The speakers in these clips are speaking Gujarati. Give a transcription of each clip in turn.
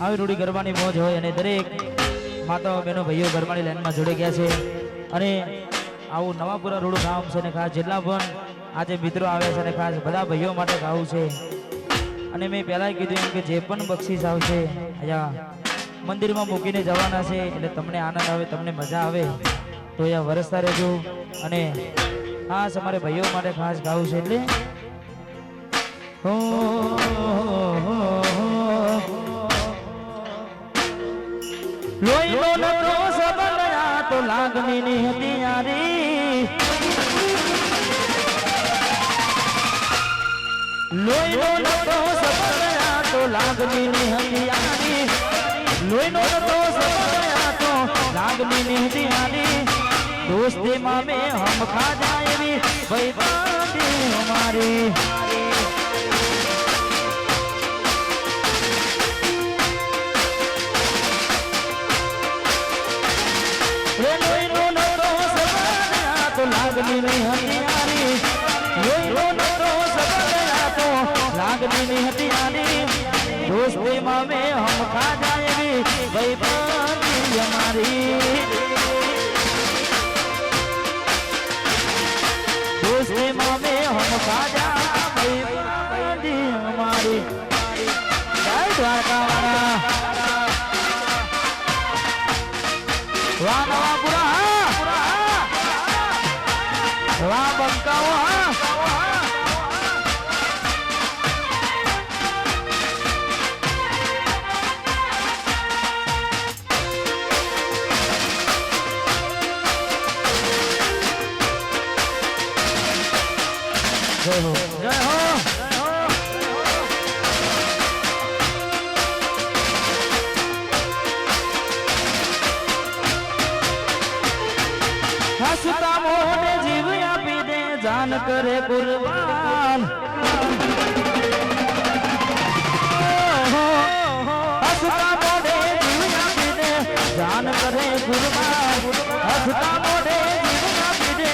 આવી રૂડી ગરબાની મોજ હોય અને દરેક માતાઓ બહેનો ભાઈઓ ગરબાની લાઈનમાં જોડાઈ ગયા છે અને આવું નવાપુરા રોડ ગામ છે ને ખાસ જેટલા પણ આજે મિત્રો આવે છે અને ખાસ બધા ભાઈઓ માટે ગાવું છે અને મેં પહેલા કીધું એમ કે જે પણ બક્ષીસ આવશે અહીંયા મંદિરમાં મૂકીને જવાના છે એટલે તમને આનંદ આવે તમને મજા આવે તો અહીંયા વરસતા રહેજો અને ખાસ અમારે ભાઈઓ માટે ખાસ ગાવું છે એટલે લોહીનો નતો સંબંધ આ તો લાગણીની હતી યારી લોહીનો નતો સંબંધ આ તો લાગણીની હતી યારી લોહીનો નતો સંબંધ આ તો લાગણીની હતી યારી દોસ્તી માં મે હમ ખા જાય એવી ભાઈબાંધી અમારી લાગણી ની હતિયારી લોહીનો નતો સંબંધ આ તો લાગણી ની હતિયારી દોસ્તી માં મે હમ ખા જાય એવી ભાઈબાંધી અમારી દોસ્તી માં મે હમ ખા જાય ભાઈબાંધી અમારી જય દ્વારકા વાળા વાહ નવાપુરા વાહ બંકાઓ જય હો જય હો હસતા મોને જીવ આપી દે જાન કરે કુરબાન હસતા મોને જીવ આપી દે જાન કરે કુરબાન હસતા મોને જીવ આપી દે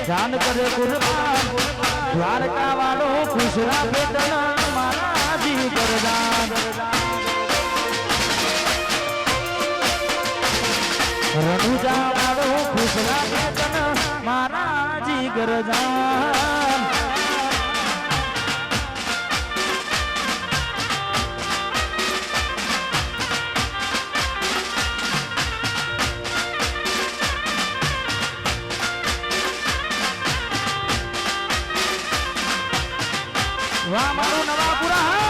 જાન કરે કુરબાન દ્વારકા વાળો ખુશરા પેટના મારા જી કરદાન રણુજા વાળો ખુશરા પેટના મારા જી કરદાન વાહ મારું નવાપુરા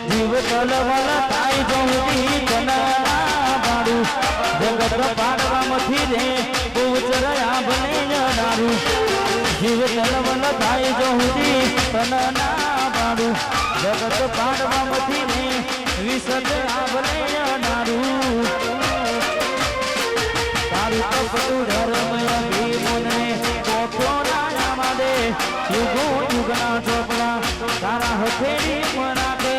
જીવ કલવલ થાય જોતી કના પાડું જગત પાડવામાંથી રે ઉચરયા ભલે નારું જીવ કલવલ થાય જોતી કના પાડું જગત પાડવામાંથી રે વિસર્યા ભલે નારું તારું કપડું ધર્મય ભીમોને કોઠો ના માદે યુગો યુગના ચોપડા તારા હથેળી મરાકે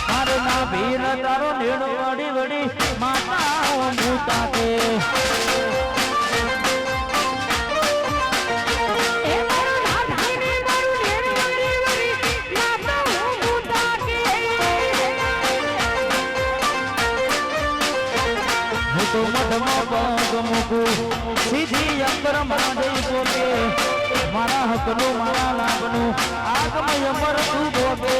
મારના ભીર તારો નેડ વડી વડી માતાઓ મૂતાકે હું તો મઠમાં પગ મૂકું સીધી અંતર માં જઈ પોતે મારા હકનું મારા લાભનું આગમય અમર તું બોકે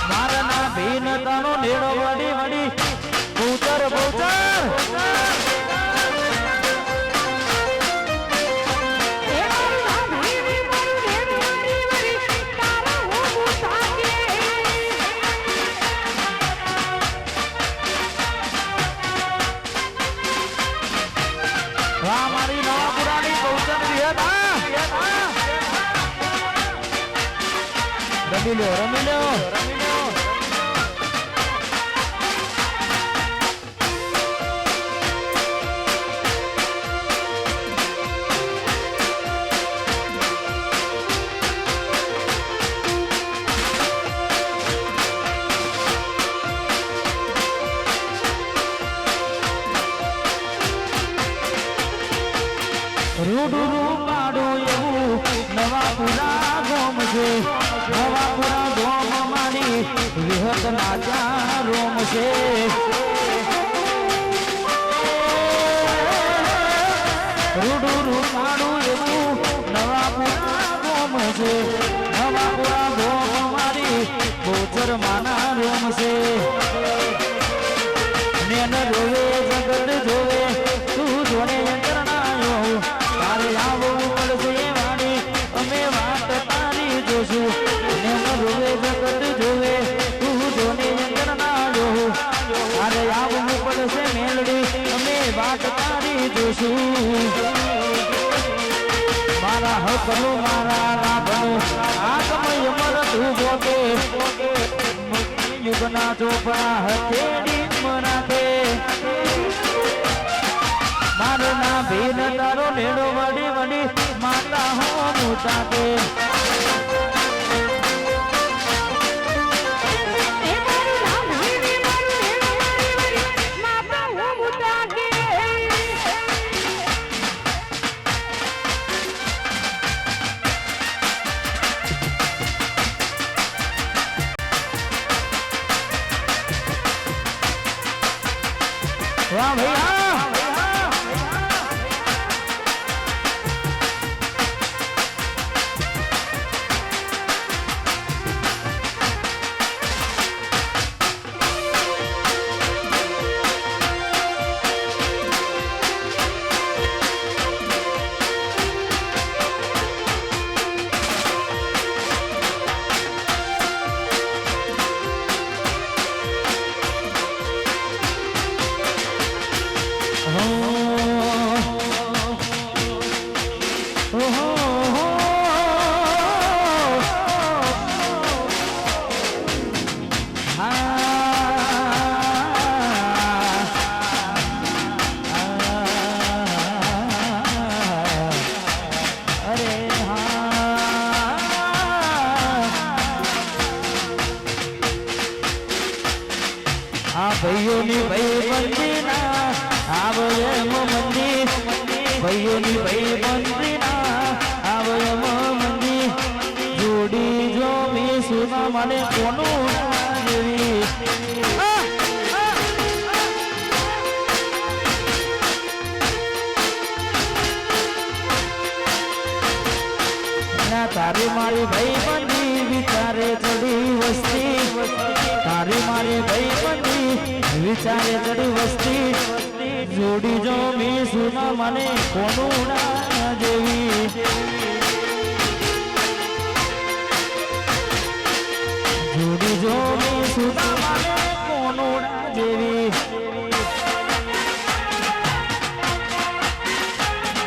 મારા ના ભીનતાનો નેડો વડી વડી પૂતર પૂતર મારી નવાપુરાની કૌશલ રમી લો રૂડું રૂપાડું એવું નવાપુરા ગોમ છે નવાપુરા ગોમ મારી વિહત નાચા રોમ છે રૂડું રૂપાડું એવું નવાપુરા ગોમ છે નવાપુરા ગોમ મારી ગોચર માના રોમ છે નેન રોવે જગત જોવે તું જોડે કરણાયો તારે આવવું પડશે વાણી અમે વાત તારી જોશું નેન રોવે જગત જોવે તું જોડે કરણાયો તારે આવવું પડશે મેલડી અમે વાત તારી જોશું મારા હકનું મારા લાભનું આ સમય મર તું બોકે યુગના ચોપડા હથેળી મરાઠે મારો ના ભીન તારો લેડો વડી વડી માતા હો મુતાકે વાહ ભૈયા ભાઈઓની ભાઈ બંદીના આવે મંદી ભાઈઓની ભાઈ બંદીના આવે મંદી જોડી જો મી સુના મને કોનું જેવી તારી મારી ભાઈ બંદી વિચારે ચડી વસ્તી તારી મારી ભાઈ બંદી વિચારે ચડી વસ્તી જોડી જો મી સુના મને કોનું ના જેવી જોડી જો મી સુના મને કોનું ના જેવી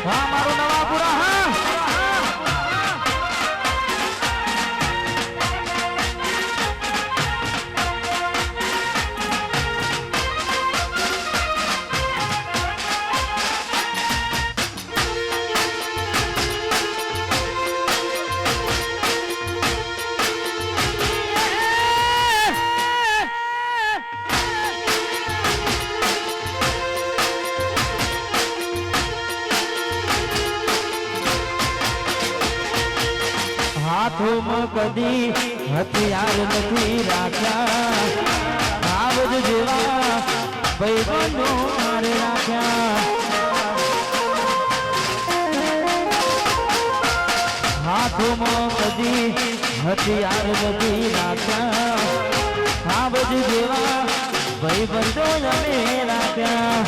હા મારું નવાપુરા હા હાથોમાં કદી હથિયાર નથી રાખ્યા આવજ જેવા ભાઈબંધો મારે રાખ્યા હાથોમાં કદી હથિયાર નથી રાખ્યા આવજ જેવા ભાઈબંધો અમે રાખ્યા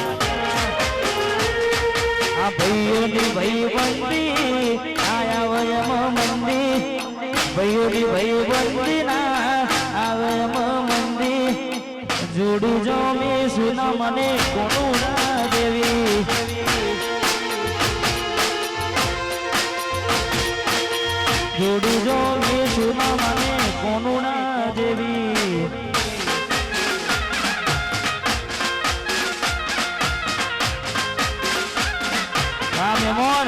આ ભાઈઓની ભાઈબંધી આયા વયમ મંદી ભાઈઓની ભાઈબંધી ના આવે મંદી જોડી જો મી સુના મને કોનું ના દેવી જોડી જો મી સુના મને કોનું ના દેવી મેમોન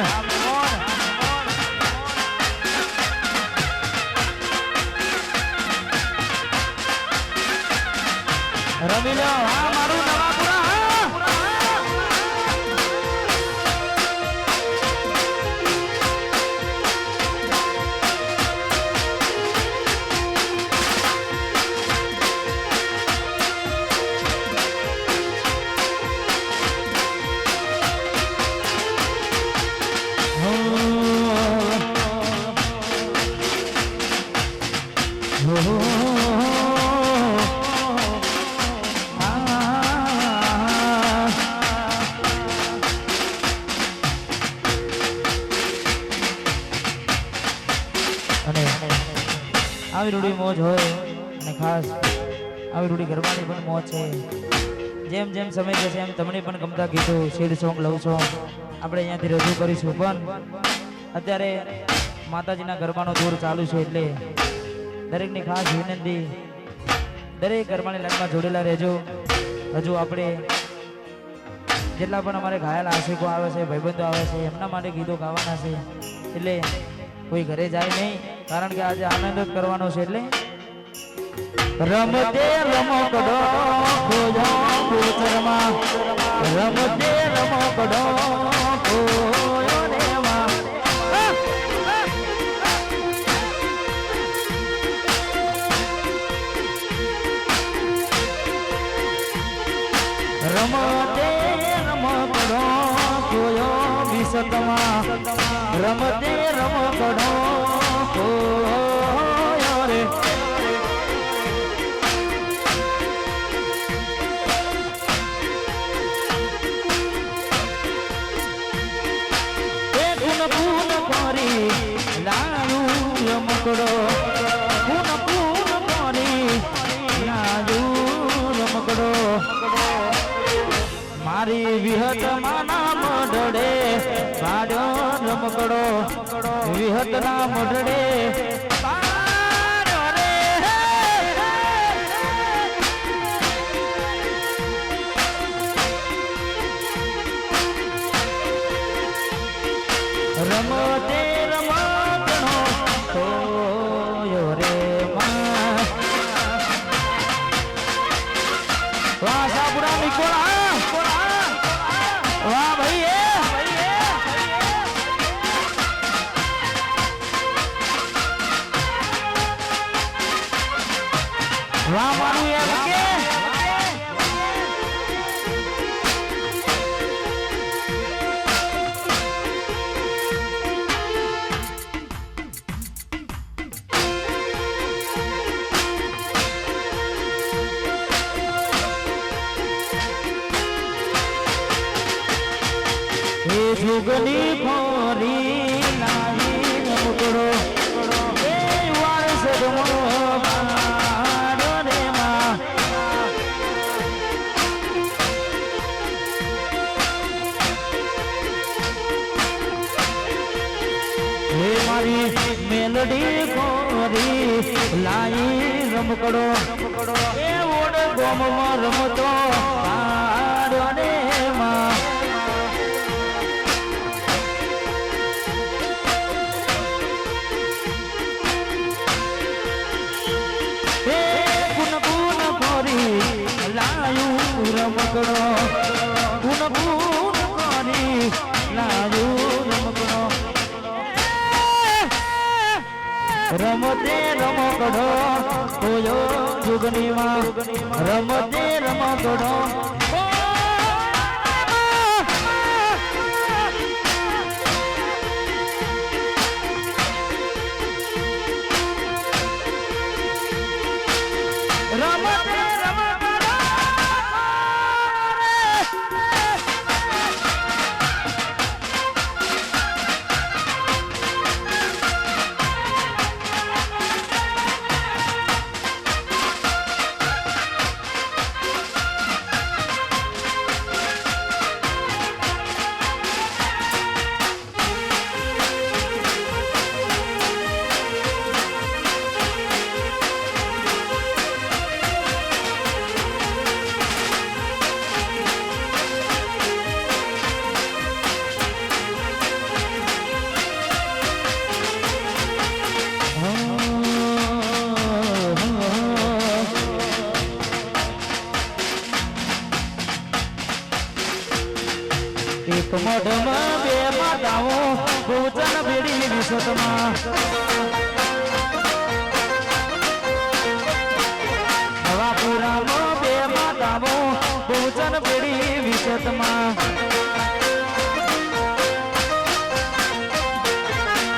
રમી લો હા મારું નવાપુરા આવી રૂડી મોજ હોય અને ખાસ આવી રૂડી ગરબાની પણ મોજ છે. જેમ જેમ સમય જશે એમ તમને પણ ગમતા ગીતો શેડ સોંગ લવ સોંગ આપણે અહીંયાથી રજૂ કરીશું. પણ અત્યારે માતાજીના ગરબાનો દોર ચાલુ છે એટલે દરેકની ખાસ વિનંતી, દરેક ગરબાની લાઈનમાં જોડેલા રહેજો. હજુ આપણે જેટલા પણ અમારે ઘાયલ આશિકો આવે છે, ભાઈબંધો આવે છે, એમના માટે ગીતો ગાવાના છે. એટલે કોઈ ઘરે જાય નહીં, કારણ કે આજે આનંદ જ કરવાનો છે. એટલે રમતે રમકડો ખોજો ગોચરમાં, રમતે રમકડો ખોયો રેમાં. રમતે રમકડો ખોયો વિસતમાં, રમતે રમકડો ખોયો રે. પૂન કરી લાયું રમકડો, પૂન કરી લાયું રમકડો. મારી વિહત માના મઢડે પાડ્યો રમકડો, વિહત ના મઢડે પાડ્યો રે. રમતે રમકડો ખોયો રે માં. વાહ સાબુડા નિકોળા, વાહ ભાઈ વાહ મારું એમ કે જુગની ખોરી લાવી રમકડો, એ વારસદમો પાડો રે માં. હે મારી મેલડી ખોરી લાવી રમકડો, એ ઓડ ગોમમાં રમતો પાડો રે માં. રમકડો પૂન કરી લાયું રમકડો, રમતે રમકડો ખોયો જુગનીમાં, રમતે રમકડો. એક મોઢમાં બે માતાઓ ભોજન ભેડી વિસતમાં, નવાપુરામાં બે માતાઓ ભોજન ભેડી વિસતમાં.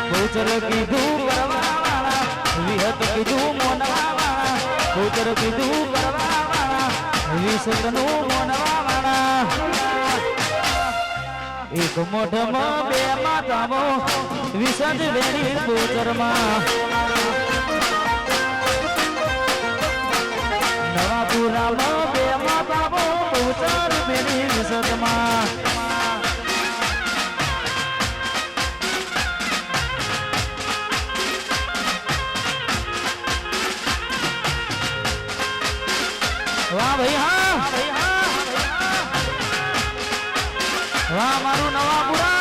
ભોજર કીધું કરવા વાળા, વિહત કીધું મોનવા વાળા, ભોજર કીધું કરવા વાળા, વિસતનું મોનવા વાળા. એક મોઢમાં બે માતાઓ વિસર્જ વેરી ગોચરમાં, પુરામાં બે માતાઓ બહુચર બેડી વિસદમાં વાહ ભાઈ હા વાહ મારું નવાપુરા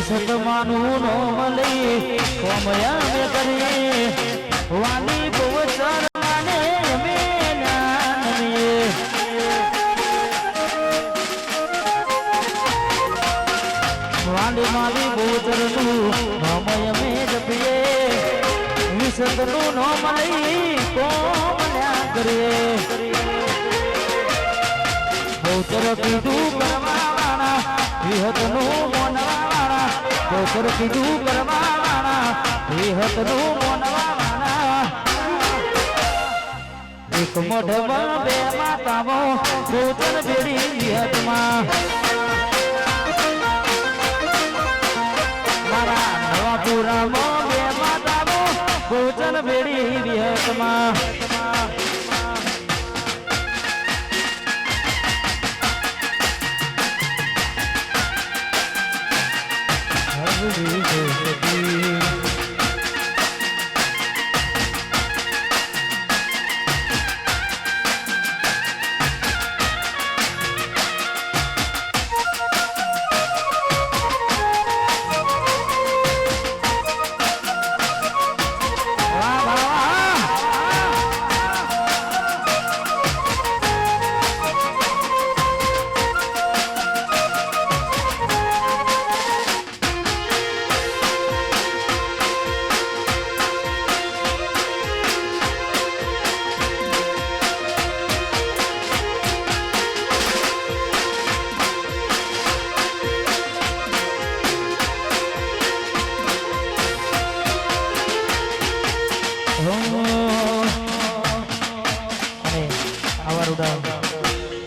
સતમાનું નો મળી કોમયા મે કરી વાલી બહુચર માને મે નાનમે વાલી માલી બહુચર નું કોમયા મે જપીએ વિસતનું નો મળી કોમયા કરીએ બહુચર કીધું કરવાના વિહતનું મોનવા બહુચર કીધું કરવાના વિહતનું મોનવાના એક મોઢમાં બે માતાઓ બહુચર બેડી વિહતમાં મારા નવાપુરામાં બે માતાઓ બહુચર બેડી વિહતમાં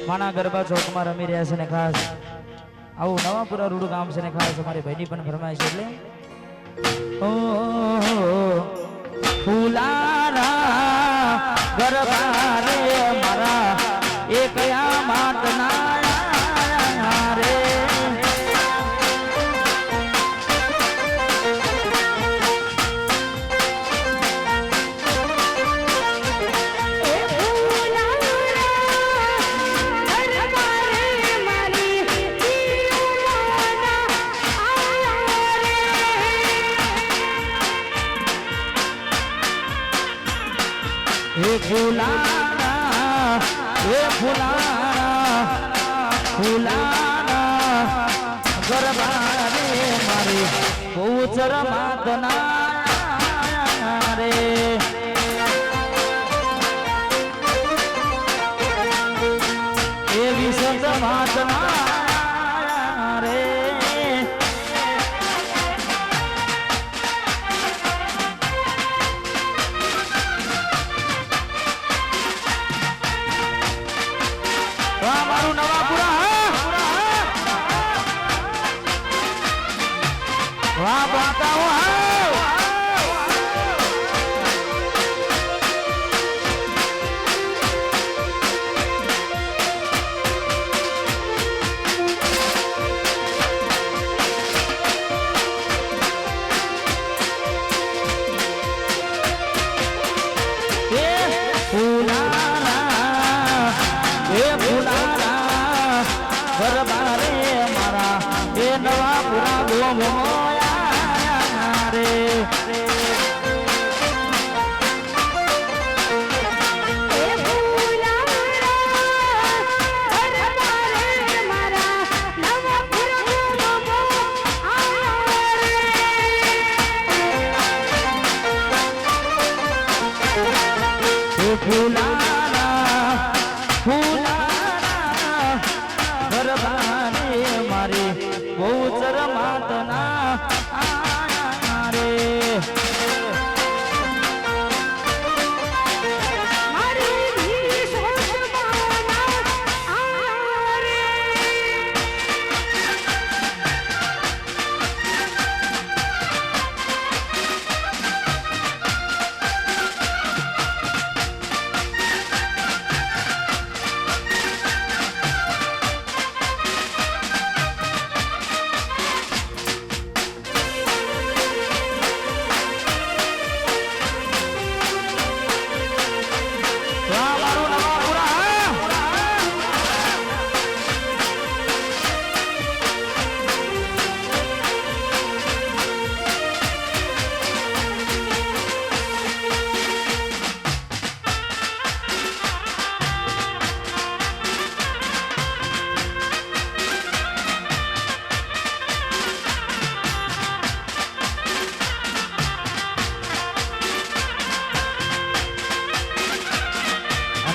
માના ગરબા ચોકમાં રમી રહ્યા છે ને ખાસ આવું નવાપુરા રૂડું ગામ છે ને ખાસ અમારી ભાઈની પણ ફરમાય છે એટલે ફૂલારા ગરબા રે મારા એ કયા માટના રે ફૂલાના ગરબા રે મારી બહુચર માતના રે એ વિસત માતના રે મારું નવાપુરા વાહ બાતાઓ ગરબા રે મારા એ નવાપુરા ગોમોયા રે બહુચર માતના રે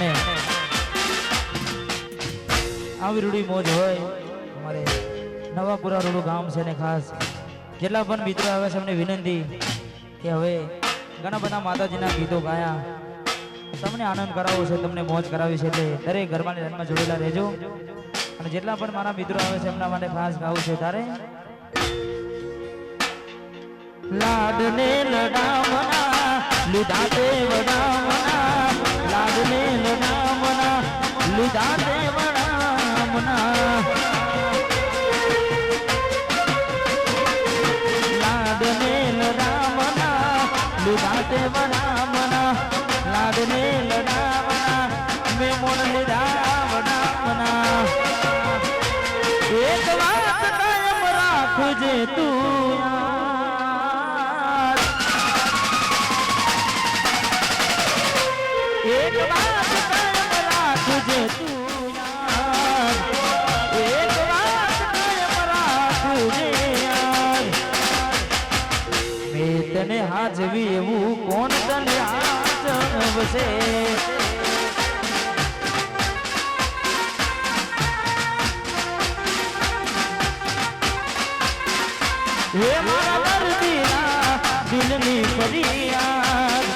અને આવી રૂડી મોજ હોય અમારે નવાપુરા રોડું ગામ છે ને ખાસ જેટલા પણ મિત્રો આવે છે એમને વિનંતી કે હવે ઘણા બધા માતાજીના ગીતો ગાયા તમને આનંદ કરાવવો છે તમને મોજ કરાવી છે એટલે દરેક ઘરમાં લગ્નમાં જોડેલા રહેજો અને જેટલા પણ મારા મિત્રો આવે છે એમના માટે ખાસ ગાવું છે તારે લાડને લડામણા લીધા તે વડામણા લાડને લડામણા લીધા તે વડામણા લાડને લડામણા લીધા તે વડામણા લાડને લડામણા મેં મોણ લીધા વડામણા એક વાત કાયમ રાખજે તું एक बात कायम રાખજે તું યાર એક વાત કાયમ રાખજે યાર મેં તને હાજવી એવું કોણ તને હાજવશે હે મારા દર્દીના દિલની ફરિયાદ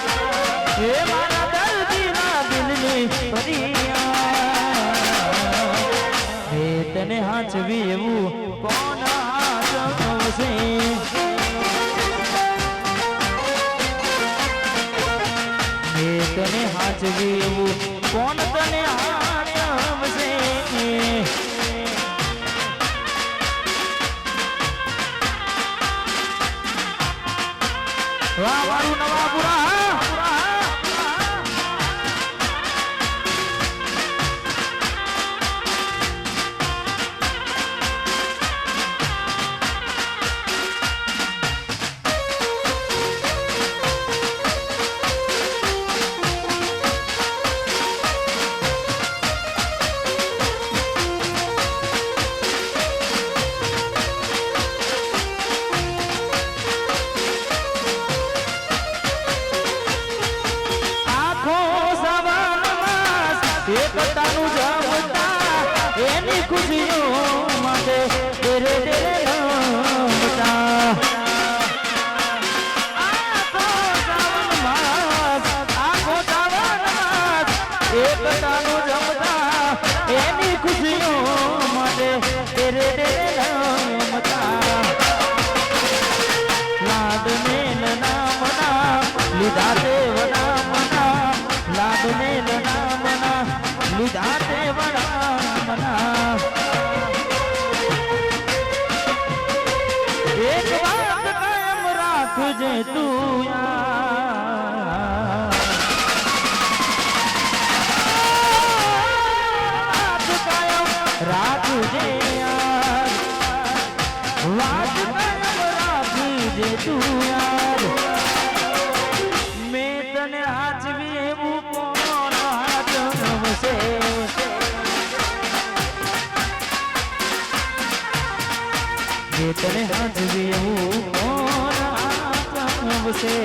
હે મારા તને હાચવી એવું કોણ હાચવશે તને હાચવી એવું કોણ તને હાચવશે વાહ મારું નવાપુરા એકતાનું જમતા એની ખુશીઓ માટે તેરે તેરે રમતા આખો સાવન માસ એકતાનું જમતા એની ખુશીઓ માટે તેરે તેરે રમતા લાડને નામના લીધા તે વડામના લાડને નામના લીધા તે વડામણા એક વાત કાયમ રાખજે તું યાર કાયમ રાખજે યાર વાત કાયમ રાખજે તું યાર મેં તને હાચવી એવું કોણ હાચવશે મેં તને હાચવી એવું કોણ હાચવશે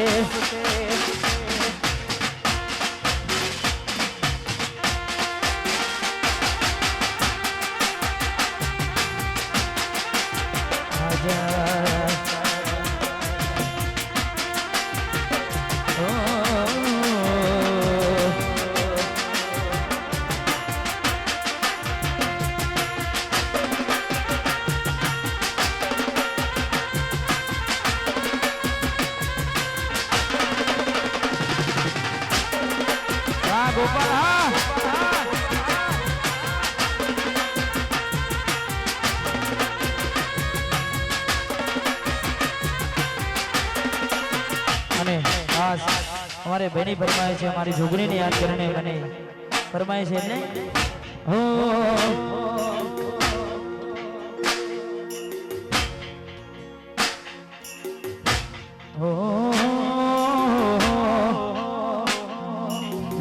ગોપાલ અને ખાસ અમારે બહેની ફરમાય છે અમારી જોગણીને યાદ કરીને મને ફરમાય છે એટલે હો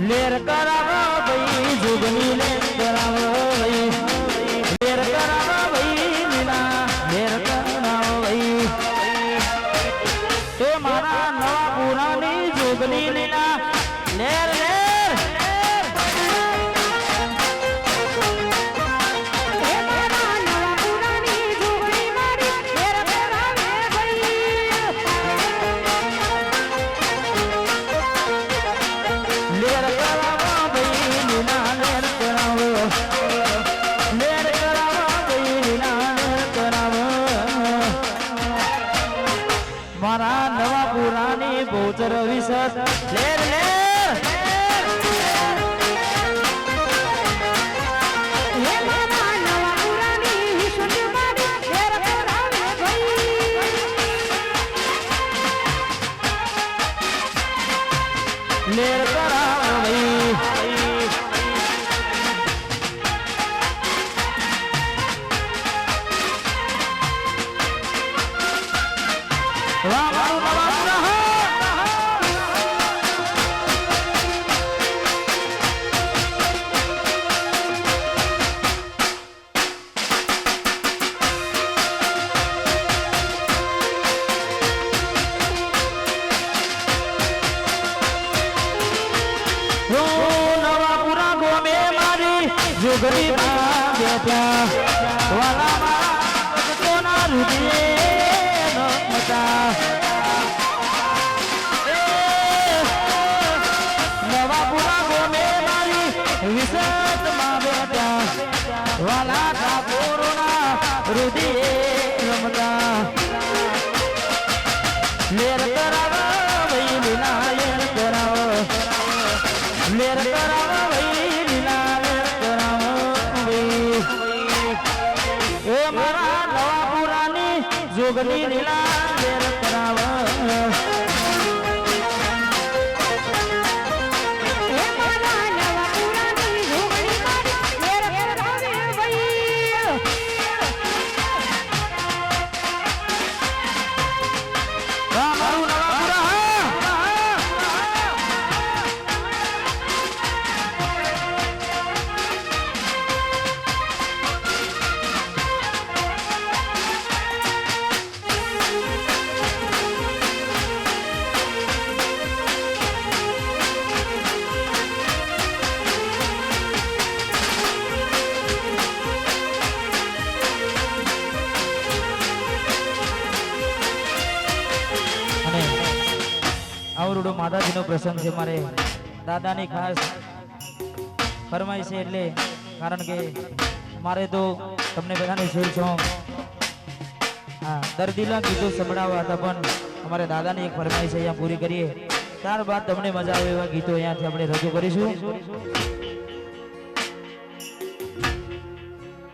લેર કરાવો ભાઈ જોગની લેર કરાવો ભાઈ લેર કરાવો ભાઈ લીલા લેર કરાવો ભાઈ એ મારા નવા પુરાની જોગની લીલા લેર લેર કરાવ ભાઈ વાહ મારું નવાપુરા નવાપુરા ગોમે મારી જોગરી માં બેઠા વાલા મારા ભક્તોના હૃદયે નમતા નવાપુરા ગોમે મારી વિસત માં બેઠા વાલા ઠાકોરના હૃદયે રમતા લેર કરાવ ભાઈ લીલા લેર કરાવ લેર કરાવ ભાઈ લીલા લેર કરાવ ભાઈ એ મારા નવાપુરાની જોગની લીલા લેર કરાવ આવડું માતાજીનો પ્રસંગ છે મારે દાદાની ખાસ ફરમાઈ છે એટલે કારણ કે મારે તો તમને બધાને શેર સોંગ હા દર્દીલા ગીતો સંભળાવવા હતા પણ અમારે દાદાની એક ફરમાઈ છે અહીંયા પૂરી કરીએ ત્યારબાદ તમને મજા આવે એવા ગીતો અહીંયાથી આપણે રજૂ કરીશું